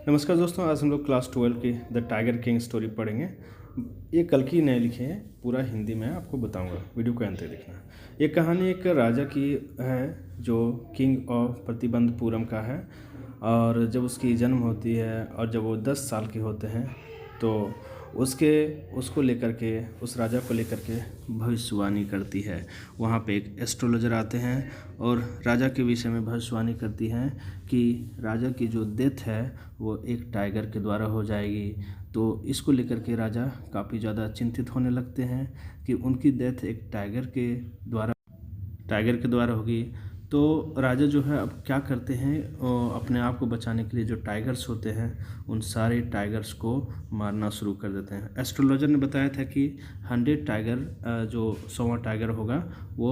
नमस्कार दोस्तों, आज हम लोग क्लास 12 की द टाइगर किंग स्टोरी पढ़ेंगे। ये कल्कि ने लिखे हैं, पूरा हिंदी में आपको बताऊंगा, वीडियो को अंत तक देखना। ये कहानी एक राजा की है जो किंग ऑफ प्रतिबंधपुरम का है। और जब उसकी जन्म होती है और जब वो 10 साल के होते हैं तो उसको लेकर के, उस राजा को लेकर के भविष्यवाणी करती है। वहाँ पे एक एस्ट्रोलॉजर आते हैं और राजा के विषय में भविष्यवाणी करती हैं कि राजा की जो डेथ है वो एक टाइगर के द्वारा हो जाएगी। तो इसको लेकर के राजा काफ़ी ज़्यादा चिंतित होने लगते हैं कि उनकी डेथ एक टाइगर के द्वारा होगी। तो राजा जो है अब क्या करते हैं, अपने आप को बचाने के लिए जो टाइगर्स होते हैं उन सारे टाइगर्स को मारना शुरू कर देते हैं। एस्ट्रोलॉजर ने बताया था कि 100 टाइगर, जो 100वां टाइगर होगा वो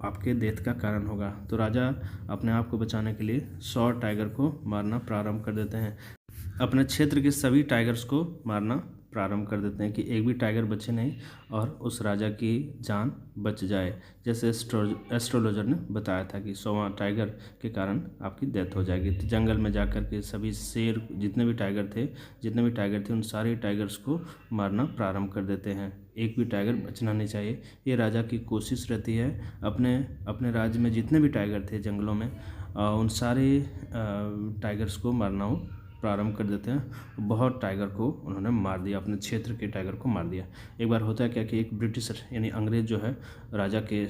आपके डेथ का कारण होगा। तो राजा अपने आप को बचाने के लिए 100 टाइगर को मारना प्रारंभ कर देते हैं। अपने क्षेत्र के सभी टाइगर्स को मारना प्रारंभ कर देते हैं कि एक भी टाइगर बचे नहीं और उस राजा की जान बच जाए। जैसे एस्ट्रोलॉजर ने बताया था कि 100वां टाइगर के कारण आपकी डेथ हो जाएगी। तो जंगल में जाकर के सभी शेर, जितने भी टाइगर थे उन सारे टाइगर्स को मारना प्रारंभ कर देते हैं। एक भी टाइगर बचना नहीं चाहिए, ये राजा की कोशिश रहती है। अपने राज्य में जितने भी टाइगर थे जंगलों में, उन सारे टाइगर्स को मारना वो प्रारंभ कर देते हैं। बहुत टाइगर को उन्होंने मार दिया, अपने क्षेत्र के टाइगर को मार दिया। एक बार होता है क्या कि एक ब्रिटिशर यानी अंग्रेज़ जो है राजा के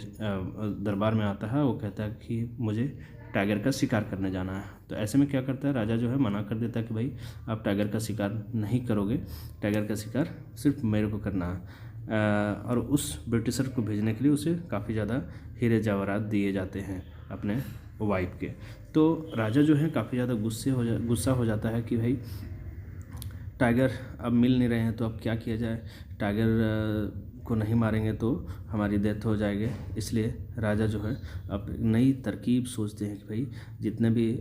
दरबार में आता है। वो कहता है कि मुझे टाइगर का शिकार करने जाना है। तो ऐसे में क्या करता है, राजा जो है मना कर देता है कि भाई आप टाइगर का शिकार नहीं करोगे, टाइगर का शिकार सिर्फ मेरे को करना है। और उस ब्रिटिशर को भेजने के लिए उसे काफ़ी ज़्यादा हीरे जवाहरात दिए जाते हैं अपने वाइफ के। तो राजा जो है काफ़ी ज़्यादा गुस्सा हो जाता है कि भाई टाइगर अब मिल नहीं रहे हैं, तो अब क्या किया जाए। टाइगर को नहीं मारेंगे तो हमारी डेथ हो जाएगी। इसलिए राजा जो है अब नई तरकीब सोचते हैं कि भाई जितने भी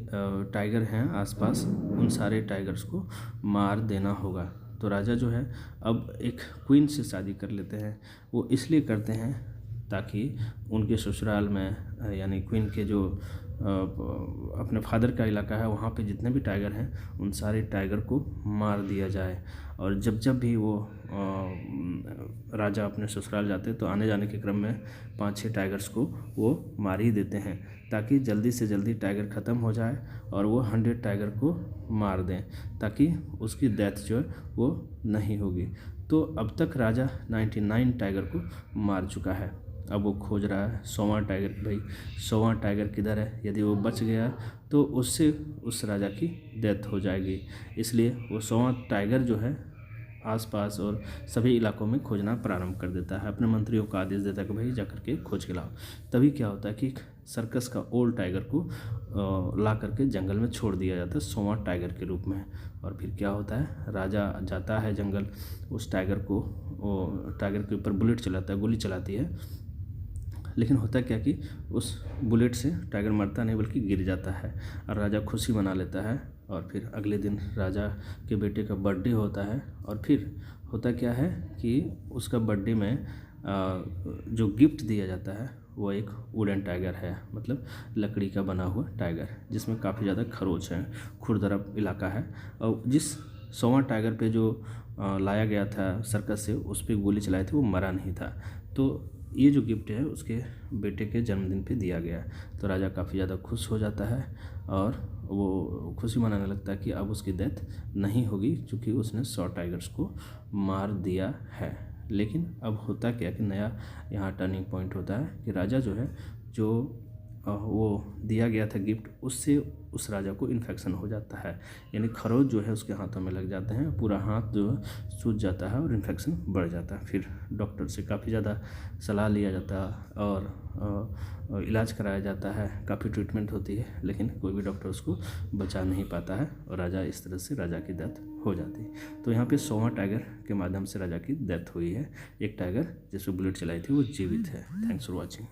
टाइगर हैं आसपास उन सारे टाइगर्स को मार देना होगा। तो राजा जो है अब एक क्वीन से शादी कर लेते हैं। वो इसलिए करते हैं ताकि उनके ससुराल में, यानी क्वीन के जो अपने फादर का इलाका है वहाँ पे जितने भी टाइगर हैं उन सारे टाइगर को मार दिया जाए। और जब भी वो राजा अपने ससुराल जाते हैं तो आने जाने के क्रम में 5-6 टाइगर्स को वो मार ही देते हैं ताकि जल्दी से जल्दी टाइगर ख़त्म हो जाए और वो 100 टाइगर को मार दें ताकि उसकी डेथ जो है वो नहीं होगी। तो अब तक राजा 99 टाइगर को मार चुका है। अब वो खोज रहा है 100वां टाइगर, भाई 100वां टाइगर किधर है। यदि वो बच गया तो उससे उस राजा की डेथ हो जाएगी। इसलिए वो 100वां टाइगर जो है आसपास और सभी इलाकों में खोजना प्रारंभ कर देता है। अपने मंत्रियों को आदेश देता है कि भाई जा करके खोज के लाओ। तभी क्या होता है कि एक सर्कस का ओल्ड टाइगर को ला करके जंगल में छोड़ दिया जाता है 100वां टाइगर के रूप में। और फिर क्या होता है, राजा जाता है जंगल, उस टाइगर को, टाइगर के ऊपर बुलेट चलाता है, गोली चलाती है। लेकिन होता क्या कि उस बुलेट से टाइगर मरता नहीं बल्कि गिर जाता है और राजा खुशी मना लेता है। और फिर अगले दिन राजा के बेटे का बर्थडे होता है। और फिर होता क्या है कि उसका बर्थडे में जो गिफ्ट दिया जाता है वो एक वुडन टाइगर है, मतलब लकड़ी का बना हुआ टाइगर जिसमें काफ़ी ज़्यादा खरोच है, खुरदरा इलाका है। और जिस 100वां टाइगर पे जो लाया गया था सर्कस से, उस पर गोली चलाई थी, वो मरा नहीं था। तो ये जो गिफ्ट है उसके बेटे के जन्मदिन पे दिया गया। तो राजा काफ़ी ज़्यादा खुश हो जाता है और वो खुशी मनाने लगता है कि अब उसकी डेथ नहीं होगी क्योंकि उसने 100 टाइगर्स को मार दिया है। लेकिन अब होता क्या कि नया यहाँ टर्निंग पॉइंट होता है कि राजा जो है, जो वो दिया गया था गिफ्ट, उससे उस राजा को इन्फेक्शन हो जाता है। यानी खरोच जो है उसके हाथों में लग जाते हैं, पूरा हाथ जो है सूज जाता है और इन्फेक्शन बढ़ जाता है। फिर डॉक्टर से काफ़ी ज़्यादा सलाह लिया जाता है और इलाज कराया जाता है, काफ़ी ट्रीटमेंट होती है, लेकिन कोई भी डॉक्टर उसको बचा नहीं पाता है और राजा इस तरह से राजा की डेथ हो जाती है। तो यहाँ पे 100वां टाइगर के माध्यम से राजा की डेथ हुई है। एक टाइगर जिसपे बुलेट चलाई थी वो जीवित है। Thanks for watching.